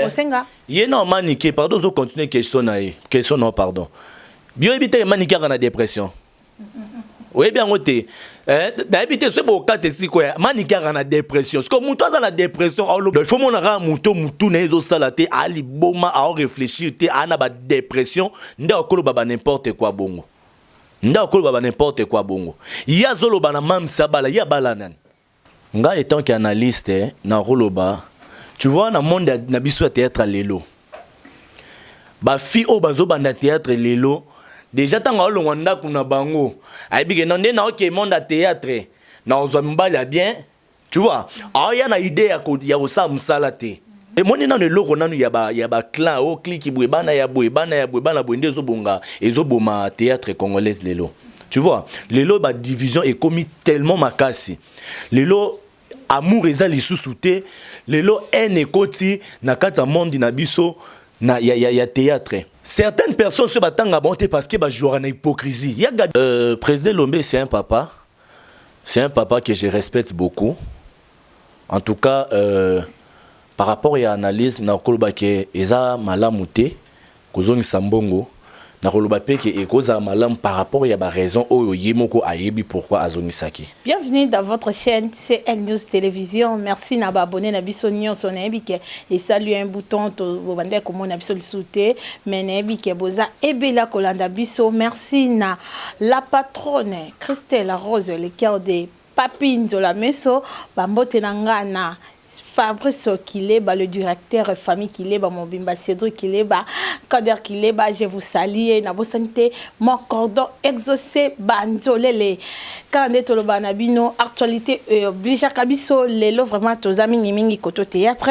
Osenga. Yé non maniqué, pardon, je continue question naïe. Question non, pardon. Bien éviter maniqué dans la dépression. Oui, bien noté. D'habiter ce beau cas, c'est quoi? Maniqué dans la dépression. Ce que mon dans la dépression, il faut mon ara moutou nezo salate, ali boma, à réfléchir, te ana ba dépression, nda okolo baba n'importe quoi bongo. Nda okolo baba n'importe quoi bongo. Ya zolo bana mam sabala, ya balanan. Nga étant qu'analyste, na roloba. Tu vois, dans le monde, na biso théâtre lelo. Ba fi o bazo banda théâtre lelo. Déjà tant nga olonganda kuna bango. Aibi ke non na OK monde théâtre. Na ozambala bien. Tu vois? Ah ya na idée ya osa musala te. Et moi na lelo ko nanu ya ba clan o clique boue bana ya boue bana bonde zo bonga ezo boma théâtre congolais lelo. Tu vois? Lelo ba division est commis tellement makasi. Lelo amour eza lisusu te lelo en ekoti na kata monde na biso na ya théâtre. Certaines personnes se batanga bonté parce que ba jouer na hypocrisie. Président Lombe c'est un papa. C'est un papa que je respecte beaucoup. En tout cas par rapport à l'analyse na koloba ke eza malamu te kozongi sambongo na koloba pe ke ekoza malam par rapport à ba raison oyo yemoko ayebi pourquoi azonisaki. Bienvenue dans votre chaîne CL News Télévision. Merci na ba abonné na biso nyonso na yebike et salut un bouton to bande comme na biso lisouté mais na yebike boza ebela kolanda biso. Merci na la patronne Christelle Rose le cœur des papines de la meso bambote nangana Fabrice Kileba, le directeur famille Kileba, mon bimba Cédric Kileba, Kader Kileba, je vous salue, na santé, mon cordon exaucé, banzolele, quand on est au banabino, actualité oblige kabiso, lelo vraiment tous amis mingi koto théâtre,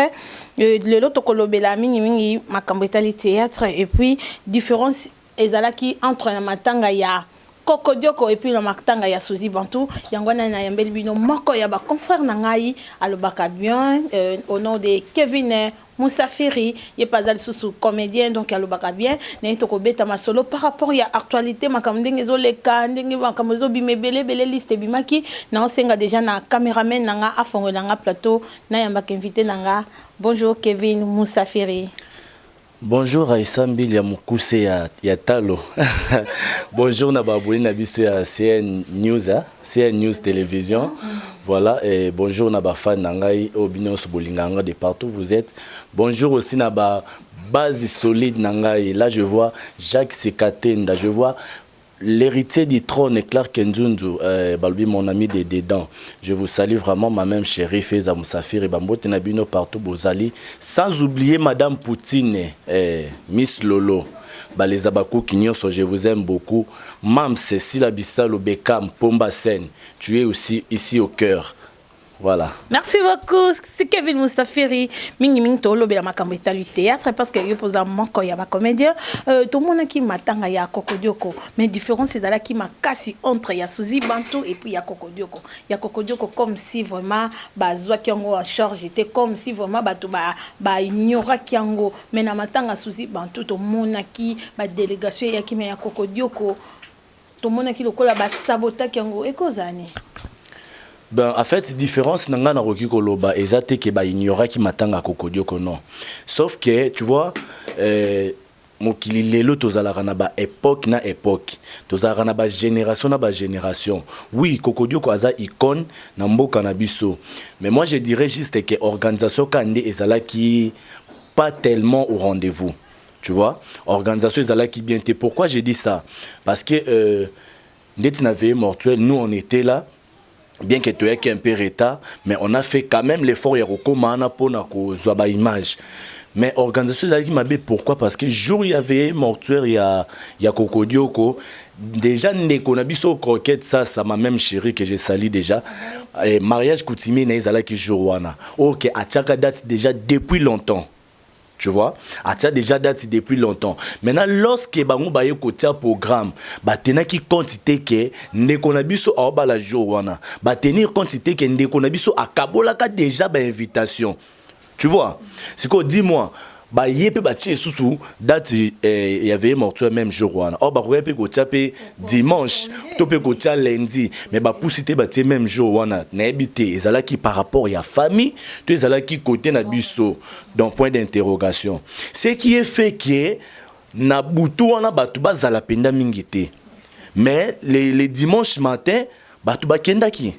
lelo tokolobela mingi makambetali théâtre et puis différence ezalaki entre na matanga ya Koko Dioko et puis le Maktanga ya Suzy Bantou yangwana na yambeli bino moko ya ba confrère na ngai alobaka bien au nom de Kevin Moussafiri ye pas sous comédien donc alobaka bien na to ko beta masolo par rapport ya actualité makamndenge zo leka ndenge makamzo bimebele bele liste bimaki na osenga déjà na cameraman nanga afongola nga plateau na yambaka invité nanga. Bonjour Kevin Moussafiri. Bonjour Aïssa Mbili ya mukuse ya talo. Bonjour na baboué na biso ya CN News, CN News Télévision. Voilà, et bonjour na ba fan nangai obino sobolinganga de partout vous êtes. Bonjour aussi na ba base solide nangai. Là je vois Jacques Sekatenda, je vois l'héritier du trône, Clark Nzundu, Balbi, mon ami des dents. Je vous salue vraiment, ma même chérie, Feza Moussafir et Bambote Nabino partout, Bozali. Sans oublier Madame Poutine, Miss Lolo, les Abakou Kinyoso, je vous aime beaucoup. Mam Cécile Abissalo Bekam, Pomba Sen, tu es aussi ici au cœur. Voilà. Merci beaucoup. C'est Kevin Moussafiri. Mingi tolo be makambo etali théâtre parce que yo posa moko ya ba comédien. Tout le monde qui matanga ya Koko Dioko. Mais différence c'est là qui makasi entre ya Suzy Bantou et puis ya Koko Dioko. Ya Koko Dioko comme si vraiment bazwa kiango en charge était comme si vraiment ba ignora kiango. Mais na matanga Suzy Bantou to monaki ba délégation ya ki ya Koko Dioko. To monaki lokola ba sabota kiango ekozani. Ben, en fait, différence n'a pas de koloba ezate ke ba ignora ki matanga Koko Dioko non. Sauf que tu vois mokili lelo tozalaka na ba époque na époque. Tozalaka na ba génération na ba génération. Oui, Koko Dioko aza icône na mboka na biso. Mais moi je dirais juste que organisation kande ezala ki pas tellement au rendez-vous. Tu vois? Organisation ezala ki bien te. Pourquoi je dis ça? Parce que ndeti na veille mortuelle, nous on était là. Bien que tu aies un peu retard, mais on a fait quand même l'effort ya kokomana pona ko zoba image. Mais organisation là qui m'a dit pourquoi parce que jour il y avait mortuaire il y a Koko Dioko déjà ndeko na biso croquette ça ma même chérie que j'ai sali déjà et mariage coutumier na ezala ki jour wana. OK, a tchaka date déjà depuis longtemps. Tu vois, ça déjà date depuis longtemps. Maintenant, lorsque bango baye côté programme, ba tenir qui quantité que ndeko na biso a ba la jour wana, ba tenir quantité que ndeko na biso a kabola ka déjà ba invitation. Tu vois, c'est quoi dis-moi, ba yé pe ba tie sous date il y avait mortuaire même jour wana or ba ko pe ko tiape dimanche to pe ko tia lundi mais ba poussité ba tie même jour wana na habité ezala ki par rapport ya famille to ezala ki côté na biso donc point d'interrogation ce qui est fait que na butu wana batu bazala penda mingité mais les dimanches matin batu ba kendaki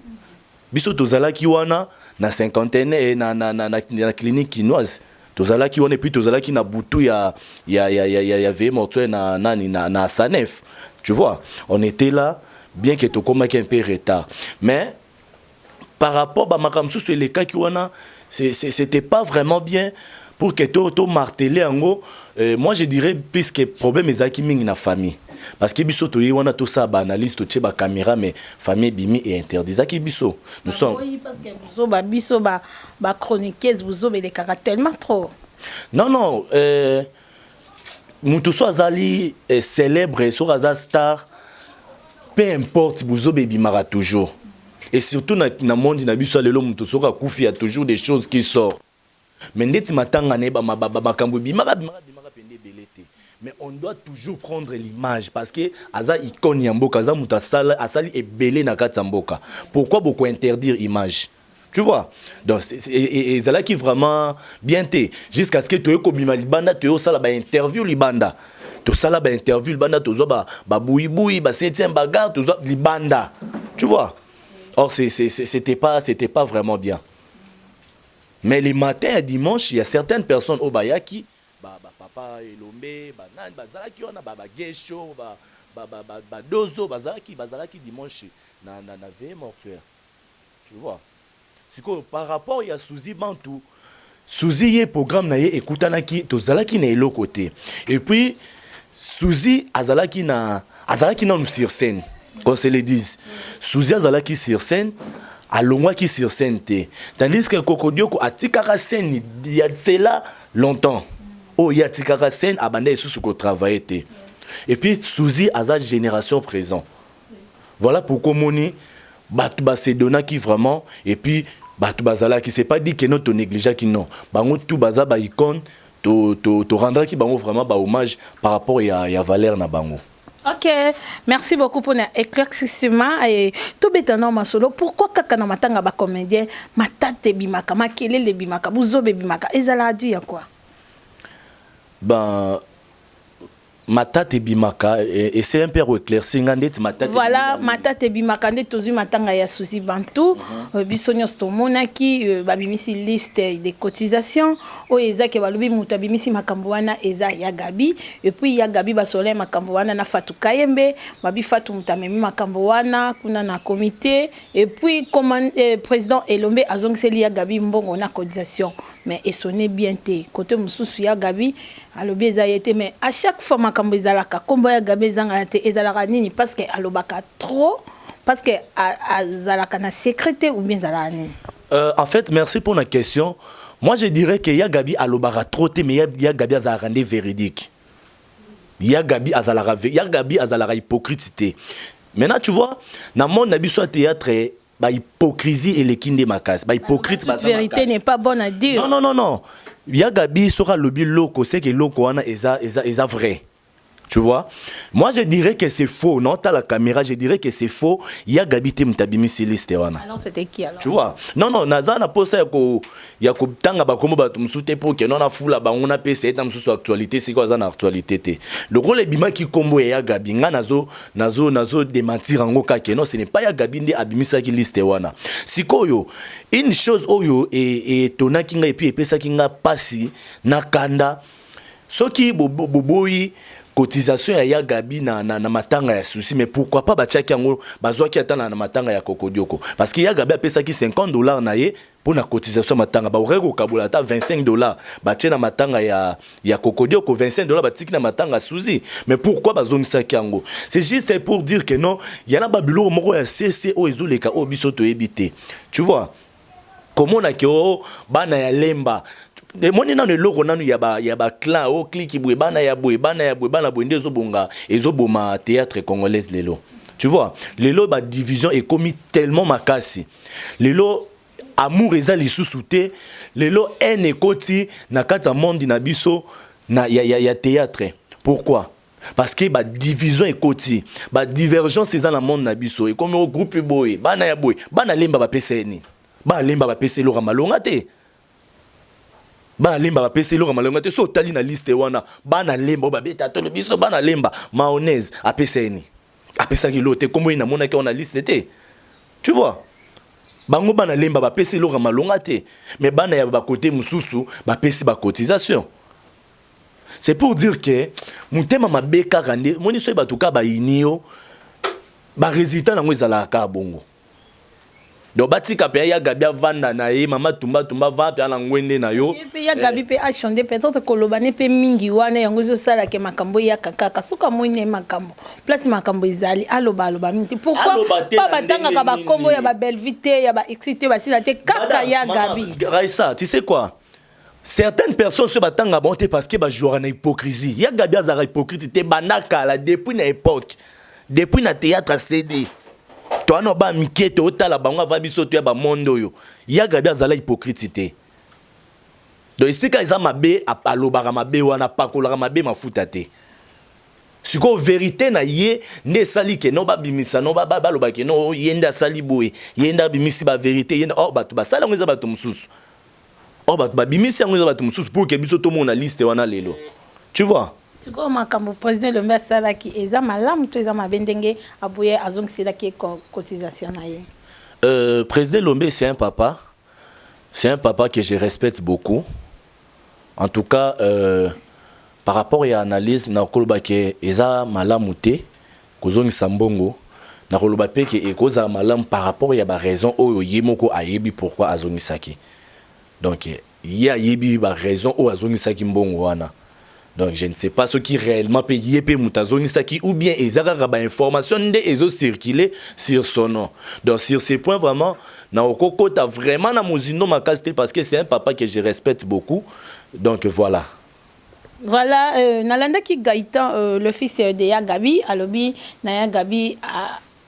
biso tozala ki wana na cinquantaine et na clinique chinoise tozala ki wana et puis tozala ki na butu ya veille mortuaire na Sanef tu vois on était là bien que tokoma ki un peu retard mais par rapport ba makamsu sur les cas ki wana c'était pas vraiment bien pour que to marteler en moi je dirais puisque problème ezaki mingi na famille parce que biso to wana to ça ba analyse to ba caméra mais famille bimi et interdit zaki biso nous sommes oui parce que biso ba chroniqueuse vous les caractères tellement trop non mutu so azali célèbre so aza star peu importe vous bimara toujours et surtout na monde na biso lelo mutu so ka kufi ya toujours des choses qui sortent mais ndeti matanga ne ba makambo bimara pende belete mais on doit toujours prendre l'image parce que aza icône ya mboka aza mutu asali ebele na kati ya mboka pourquoi beaucoup interdire image tu vois donc et zala qui vraiment bien té jusqu'à ce que tu ekobima libanda tu osala ba interview libanda to sala ba interview libanda to zo ba boui ba 7e bagarre to zo libanda tu vois or c'était pas vraiment bien mais les matins et dimanche il y a certaines personnes au bayaki papa elombe banani bazalaki wana gesho dozo bazalaki dimanche na veille mortuaire tu vois par rapport à Souzi Bantou Souzi yé programme na yé ekutanaki tozalaki na elo côté et puis Souzi azalaki na nous sur scène qu'on se le dise Souzi azalaki sur scène alongwaki sur scène té tandis que Kokodioko atikaka scène il y a cela longtemps oh il y a tikaka scène abandé sous ko travailler té et puis Souzi aza génération présent voilà pourquoi moni batu ba se donna qui vraiment et puis batu bazala qui c'est pas dit que notre négligé qui non bango tout baza ba icône to rendre qui bango vraiment ba hommage par rapport ya valeur na bango. OK, merci beaucoup pour l'éclaircissement et tout bétanon masolo pourquoi kaka na matanga ba comédien matate bimaka makelele bimaka buzobe bimaka ezala dû ya quoi ben Matate bimaka et c'est un peu éclairci ngandeti matate voilà matate bimaka nde tozu matanga ya Souzi Bantou bisonyo stomonaki babimisi liste de cotisations o ezake balobi muta bimisi makambo wana eza ya Gabi et puis ya Gabi basole makambo wana na Fatou Kayembe babi Fatou mutamemi makambo wana kuna na comité et puis comme président Elombe azongiseli ya Gabi mbongo na cotisation mais et sonné bien té côté mususu ya Gabi alobi eza yete mais à chaque fois makambo ezalaka kombo ya Gabi ezanga te ezalaka nini parce que alobaka trop parce que azalaka na sécurité ou bien ezalaka nini en fait merci pour la question moi je dirais que ya Gabi alobaka trop te mais ya Gabi azalaka rende véridique ya Gabi azalaka hypocrite maintenant tu vois na monde na biso théâtre ba hypocrisie et les kinde makas ba hypocrite la vérité n'est pas bonne à dire non ya Gabi sera lobby loko c'est que loko wana eza vrai tu vois moi je dirais que c'est faux non t'as la caméra je dirais que c'est faux ya Gabi te mutabimi liste wana alors c'était qui alors tu vois non naza na posa ya ko tanga ba komo ba tumsute pour que non na fula ba on a pc dans sur actualité c'est quoi ça na actualité te le rôle bima ki kombo ya Gabi nga nazo démentir en ngoka que non ce n'est pas ya Gabi ndi abimisa ki liste wana sikoyo une chose oyo et tona kinga et puis epesa kinga pasi na kanda soki boboyi cotisation ya Gabi na matanga ya Souci mais pourquoi pas bachaki yango bazwaki atana na matanga ya Kokodioko parce que ya Gabi apesaki $50 na ye pour na cotisation matanga ba oreko kabula ta $25 batie na matanga ya Kokodioko $25 batiki na matanga Souci mais pourquoi bazongisaki yango c'est juste pour dire que non yana babilo moko ya CCO ezoleka o biso to ebité tu vois comment na kio bana ya lemba de moni na loko nanu ya ba clan o clique boue bana ya boue bana bonde ezoboma théâtre congolaise lelo tu vois lelo ba division est commis tellement makasi lelo amour eza lisusu te lelo ene ekoti na kati ya monde na biso na ya théâtre. Pourquoi? Parce que ba division ekoti, ba divergence eza na monde na biso, et comme au groupe boy bana ya boy bana lemba ba peseni bana lemba ba pese lora malonga te bana lemba ba pese lora malonga te. So tali na liste wana bana lemba ba beta to le biso bana lemba mayonnaise a peseni a pesaki lote comme ina mona ki on a liste te. Tu vois, bango bana lemba ba pese lora malonga te, mais bana ya ba côté mususu ba pese ba cotisation. C'est pour dire que mutema mabeka rande moni so ba tuka ba inio ba résultat nango ezala ka bongo. Donc batika pe ya Gabi vanda na ye mama tumba va pe ala ngwende na yo. Pe ya Gabi pe a chanter peut-être kolobane pe mingi wana yango zo sala ke makambo ya kaka suka moine makambo. Place makambo ezali aloba mingi. Pourquoi pas batanga ka ba kombo ya ba belle vite ya ba excité ba sila te kaka ya Gabi. Raissa, tu sais quoi? Certaines personnes se battent en bonté parce que bah jouent en hypocrisie. Il y a Gabi Azara hypocrite, te banaka la depuis une époque, depuis na théâtre CD. Toi no ba mikete otala bango va biso to ya ba mondo yo. Il y a Gabi Azara hypocrite. Donc ici quand ils ont mabe alobara mabe wana pakolara mabe mafuta te. Siko vérité na ye ne sali ke no ba bimisa no ba loba ke no yenda sali boy yenda bimisi ba vérité yenda oh ba sala ngeza ba mususu. Oh bah bimisi yango za batum sous pour que biso to mona liste wana lelo. Tu vois? C'est quoi makambo président le maire sala ki eza malamu to eza mabendenge abuye azong sila ki cotisation na ye. Président Lombe c'est un papa. C'est un papa que je respecte beaucoup. En tout cas par rapport à l'analyse na koloba ke eza malamu te kozongi sambongo na koloba pe ke ekoza malamu par rapport ya ba raison oyo yemoko ayebi pourquoi azongi saki. Donc, il y a une raison où Azoni Saki Mbongwana. Donc, je ne sais pas ce qui réellement peut y Moutazoni Saki ou bien ils ont des informations qui ont circulé sur son nom. Donc, sur ces points, vraiment, Naokoko a vraiment na mozino ma casse parce que c'est un papa que je respecte beaucoup. Donc, voilà. Voilà, Nalanda qui Gaïtan, le fils de Yagabi, Alobi, Naya Gabi,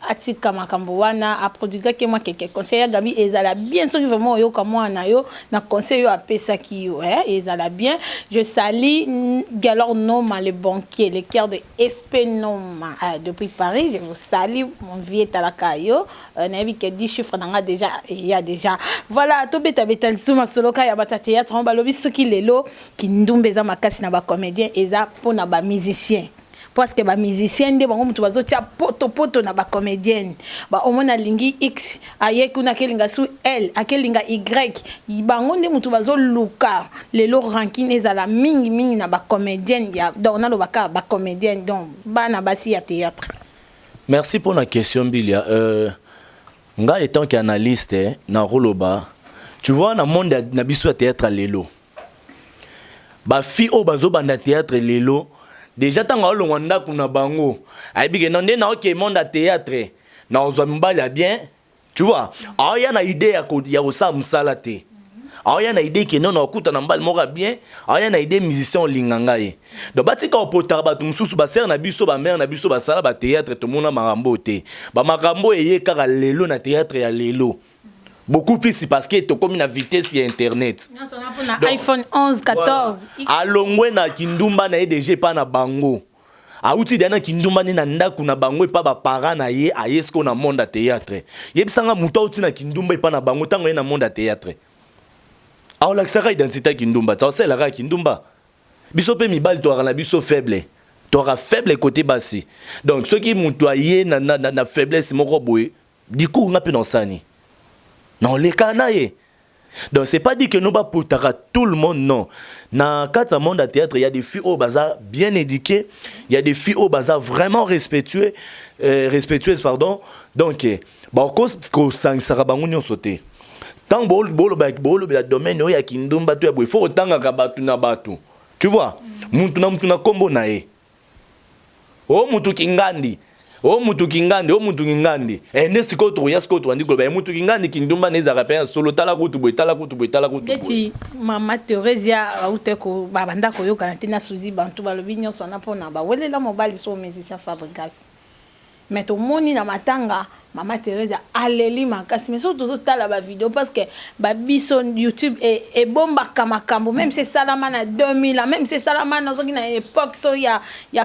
atika makambo wana a produire que moi quelques conseils Gabi ezala bien sûr vraiment yo comme moi na yo na conseil yo apesa ki yo ezala bien. Je salue Galor Noma le banquier le cœur de SP Noma depuis Paris. Je vous salue mon vieux talakayo na vi que 10 chiffres nanga déjà il y a déjà voilà to beta beta suma soloka ya bata théâtre on balobi soki lelo ki ndumbeza makasi na ba comédien eza pour na ba musicien. Parce que les musiciens de bango mutu bazo tia poto na ba comédienne ba omona lingi x aye kuna kelinga su l akelinga y bango nde mutu bazo luka lelo ranking ezala mingi na ba comédienne ya donc na lo baka ba comédienne donc bana basi ya théâtre. Merci pour la question Bilia. Nga étant qu'analyste na roloba tu vois na monde na biso théâtre lelo ba fi o bazo banda théâtre lelo. Déjà tant que l'on kuna bango, aïe non na ok monde à théâtre, na ozambala bien, tu vois. Ah y a une idée ya osa musalate. Ah y a une idée que non na okuta na mbal mora bien, ah y a une idée musicien lingangaye. Donc batika opotara ba tumsusu ba ser na biso ba mère na biso ba sala ba théâtre to mona marambo te. Ba marambo eye kaka lelo na théâtre ya lelo. Beaucoup plus parce que tu as comme une vitesse sur Internet. Donc, iPhone 11, 14. Alongwe na kindumba na EDG pa na bango. Auti dana kindumba ni na ndaku na bango pa ba para na ye ayesko na monde à théâtre. Yebisanga muto auti na kindumba pa na bango tango na monde à théâtre. A la sera identité kindumba, ça c'est la kindumba. Biso pe mibal to na biso faible. Tu auras faible côté bassi. Donc ceux qui mutoyer na faiblesse moko boy, du coup on a peu dans sani. Non, les canailles. Donc, c'est pas dit que nous va poutara tout le monde, non. Dans quatre monde à théâtre, il y a des filles au bazar bien éduquées, il y a des filles au bazar vraiment respectueuses, pardon. Donc, bah, cause que ça sera bangunyo sauté. Tant bol le domaine il y a kindumba tu il faut autant ngabatu na batu. Tu vois? Muntu na kombo na e. Oh mutu kingandi. Oh mutu kingandi nesi ko to yasko to ndiko ba mutu kingandi kindumba neza rapper solo tala kutu boy deti mama Thérèse auteko babanda ko yoka na suzi bantu balobi nyonso na pona ba welela mobali so musicien Fabrice mais to moni na matanga Maman Thérèse aleli makasi mais surtout tala ba vidéo parce que ba biso YouTube et bomba kamakambo même c'est salama na 2000 même c'est salama na zoki na époque so ya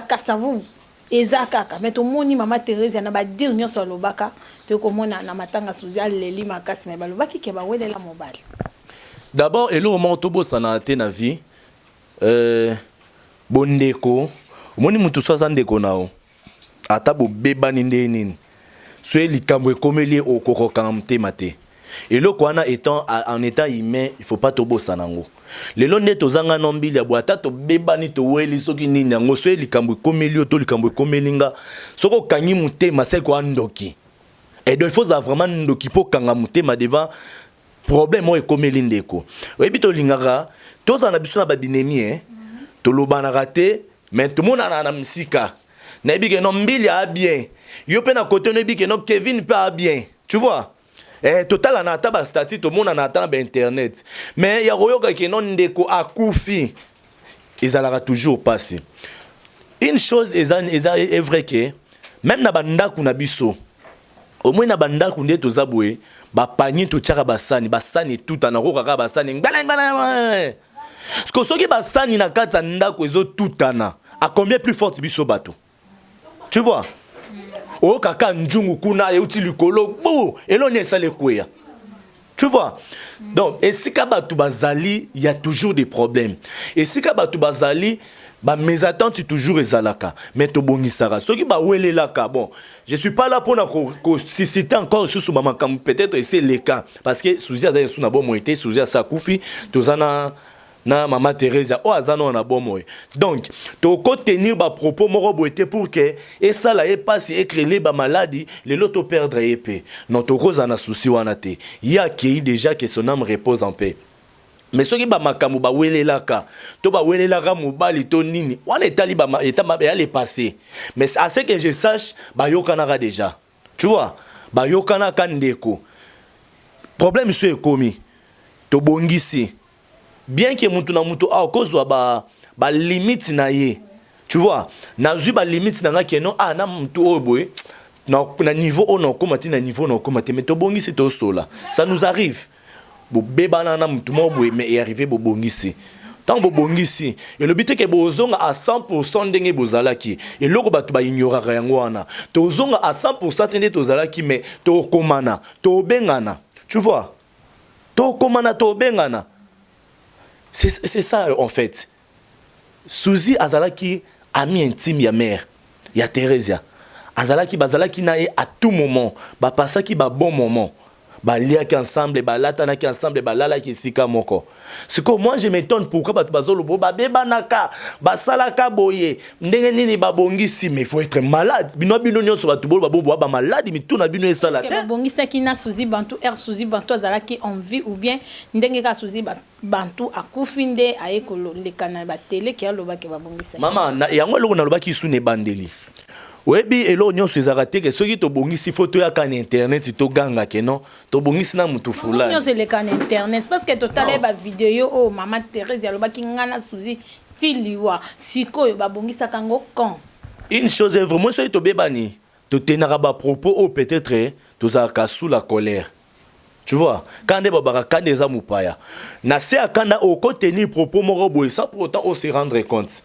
kasavu ezakaka mais to moni Maman Thérèse na ba dire nyonso lobaka to ko mona na matanga Suzy aleli makasi mais ba lobaki ke ba welela mobile. D'abord elo moment to bosana te na vie bondeko moni mutu so ndeko nao ata bo bebani ndenini soyez likambo ekomeli okokokanga motema te eloko wana étant en état humain il faut pas tobosana ngo lelo nde tozanga no mbili ya bwata tobebani toweli soki nini yango soyez likambo ekomeli o to likambo ekomeli nga soko okangi motema seko andoki et donc il faut vraiment ndoki po kanga motema devant problème o ekomeli ndeko oyebi tolingaka tozala na biso na babinemi tolobanaka te mais tomonana na msika nayebi ke no mbili a bien yo pe na côté nayebi ke no Kevin pas bien tu vois total na ata ba statut to mona na ata ba internet mais ya royoka ke no ndeko akufi ezalaka toujours passé une chose est vrai que même na bandaku na biso au moins na bandaku nde tozabwe ba panier to tchaka basani tout na roka basani ngala Sko soki basani na kata ndako ezo tutana à combien plus forte biso bato tu vois o kaka njungu kuna euti likolo bo elone sale kweya tu vois donc et si ka bato bazali il y a toujours des problèmes et si ka bato bazali ba mes attentes toujours ezalaka mais to bongisaka soki ba welelaka bon je suis pas là pour na ko citer encore sous mamakam peut-être c'est le cas parce que Suzy azali sous na bon moité Suzy sa kufi tozana na Maman Thérèse o azano na bomoy donc to ko tenir ba propos moko boité pour que et ça là et passe et créer ba maladie les loto perdre épée non to cause na souci wana te il y a qui déjà que son âme repose en paix mais soki ba makamu ba welelaka to ba welelaka mobali to nini wana etali ba eta ya le passé mais à ce que je sache ba yokana déjà tu vois ba yokana kandeko problème c'est komi to bongisi bien que mutu na mutu a cause ba limite na ye tu vois na zu ba limite na nga keno na mutu oboy na niveau on komati na niveau on komati mais to bongisi to sola ça nous arrive bo bebana na mutu mo boy mais arrivé bo bongisi tant bo bongisi et le but que bozonga à 100% ndenge bozalaki et loko batu ba ignoraka yango wana to zonga à 100% tende tozalaki mais to komana to bengana tu vois to komana to bengana. C'est ça en fait. Suzy azalaki ami intime ya mère, ya Thérèse. Azalaki bazalaki nae à tout moment, ba passaki ba bon moment. Ba liaki ensemble, ba latanaki ensemble, ba lalaki sika moko. Ce que moi je m'étonne pourquoi ba bazolo ba bebanaka, ba salaka boye, ndenge nini ba bongisi mais il faut être malade. Bino nyonso ba tubolo ba bobo ba malade mais tout na bino esala te. Ba bongisa ki na Suzy Bantu Suzy Bantu azalaki en vie ou bien ndenge ka Suzy Bantu akufinde ayekolo lekana ba télé ki aloba ke ba bongisa. Mama na yango loko na loba ki sune bandeli. Webi elo nyonso ezarate ke soki to bongisi photo ya kan internet to ganga ke non to bongisi na mutu fula nyonso le kan internet parce que total ba vidéo o Maman Thérèse aloba ki ngana Suzy tiliwa sikoyo ba bongisa kango kon une chose est vraiment soki to bebani to tenara ba propos o peut-être to zaka sous la colère tu vois quand des babaka quand des amupaya na se akanda o ko tenir propos moko boy sans pour autant o se rendre compte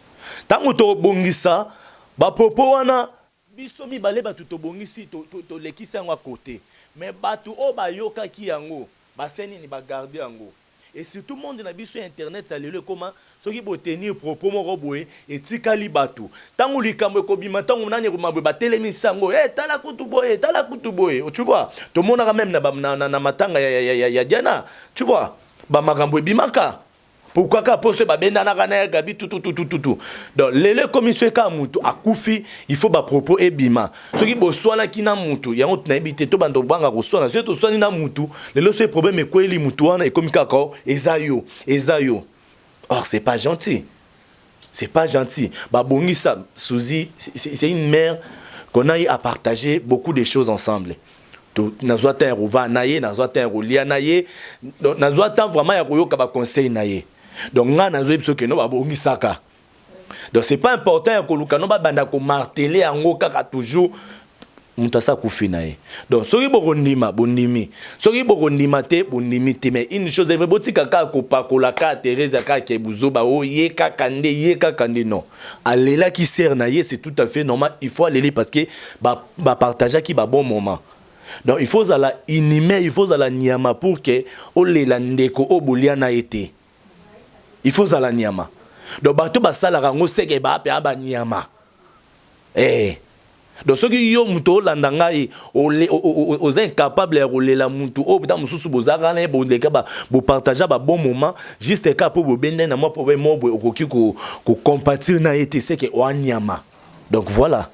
tant to bongisa ba propos wana biso mi bale batu to bongisi to lekisa yango à côté mais batu o ba yoka ki yango ba seni ni ba garder yango et surtout monde na biso internet ça lelo comment soki bo tenir propos moko boye etikali batu tangu likambo ko bima tangu nani ko mabwe ba telemisa yango tala kutu boye tu vois to mona même na matanga ya Diana tu vois ba makambo bimaka. Pourquoi ka poste ba benda na kana gabi tout donc les commissions ka mutu akufi il faut ba propos et bima soki bo swana kina mutu yango tunabité to bando banga ko swana so to swani na mutu lelo ce problème ko eli mutu wana e komika ko ezayo or c'est pas gentil ba bongisa Suzy c'est une mère qu'on a eu à partager beaucoup de choses ensemble. Nazwa ta rova naye nazwa ta rolia naye nazwa ta vraiment ya koyoka ba conseil naye donc nga nazo biso ke no ba bongisaka donc c'est pas important ya koluka no ba banda ko marteler yango kaka toujours Moutassa Koufinae. Donc, soki bokondima, bondimi. Soki bokondima te, bondimi te. Mais une chose, il faut que kaka kopakola ka Thérèse ka kebuzoba o yeka kande non. Alela qui sert na ye, c'est tout à fait normal. Il faut aller parce que ba partager qui ba bon moment. Donc, il faut la inime, il faut la niama pour que o lela ndeko o boliana été. Il faut la niama. Donc, bato ba sala rango seke ba pe aba niama. Eh. Donc ceux qui ont muto landangai aux incapables de la mutu au putain mususu bozarane bondeka ba bo partager ba bon moment juste ka pour bobenda na moi pour moi ko compatir na été c'est que wanyama. Donc voilà.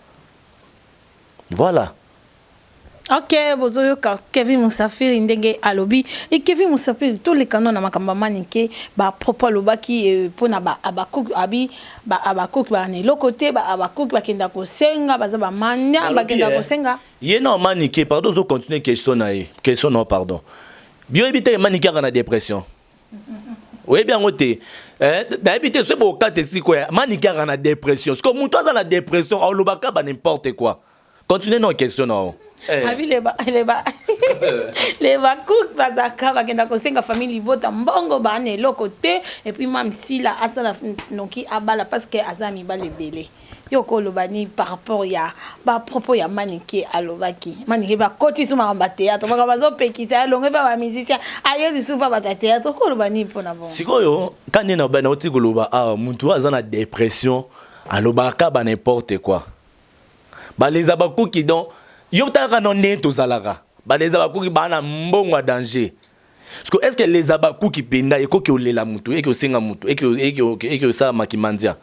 Ok, bozoyo ka Kevin Musafiri ndenge alobi et Kevin Musafiri tous les canons na makamba manike ba propos lobaki pona ba abakuk abi ba abakuk ba ne lokote ba abakuk ba kenda ko senga ba za ba manya ba kenda ko senga ye non manike pardon zo continuer question non pardon bio ebite manike na dépression oui bien ngote d'habiter ce beau cas si quoi manike na dépression parce que muto za na dépression au lobaka ba n'importe quoi continuer non question non. Abi les cook bazaka bakenda kosenga famille vota mbongo bane lokote et puis même si la asala noki abala parce que azami ba lebele yoko lobani par rapport ya ba propos ya manike alobaki manike ba koti suma ba théâtre ba bazo pekisa longe ba musicien aye bisu ba théâtre ko lobani pona bon sikoyo kande na bana oti koloba muntu azana dépression alobaka ba n'importe quoi ba les abaku qui donc yo taka non neto zalaka ba les abaku ki bana mbongo danger parce que est-ce que les abaku ki penda eko ki olela mutu eko senga mutu eko sala makimandia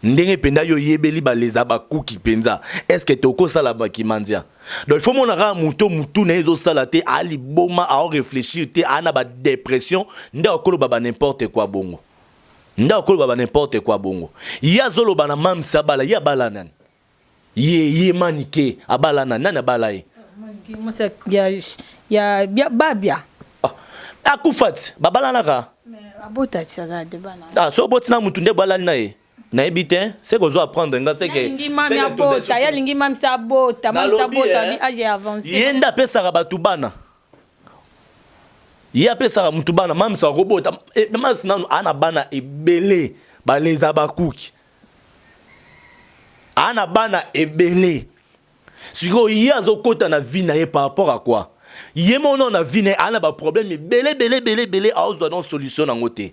ndenge penda yo yebeli ba les abaku ki penza est-ce que toko sala makimandia donc il faut monaka mutu na ezo sala te ali boma a réfléchir te ana ba dépression nda okolo ba n'importe quoi bongo nda okolo ba n'importe quoi bongo ya zolo bana mam sabala ya balana ye manike abala nana balaye manike ya babia akufat babala naka mais abota tsala de bana so botina mutu nde balali na ye na ebite c'est que zo apprendre nga c'est que lingi mami abota ya lingi mami sabota bi age avancé yenda pesa batu bana ya pesa mutu bana mami sa robota mas nanu ana bana ebele baleza bakuki ana bana ebele siko yazo kota na vie na ye par rapport à quoi yemo non na vie na ana ba problème belé a ozo non solution nango te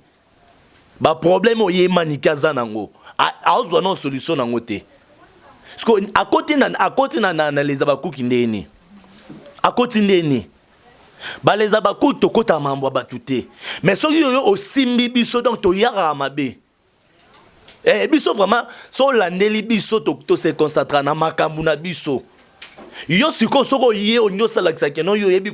ba problème o ye manikaza nango a ozo non solution nango te siko akoti na les abakuki ndeni akoti ndeni ba les abakuki to kota mambo batute mais so yo osimbi biso donc to yara mabe. Biso vraiment so landeli biso to se concentre na makambu na biso yo siko soko ye onyo sala kisake no yo yebi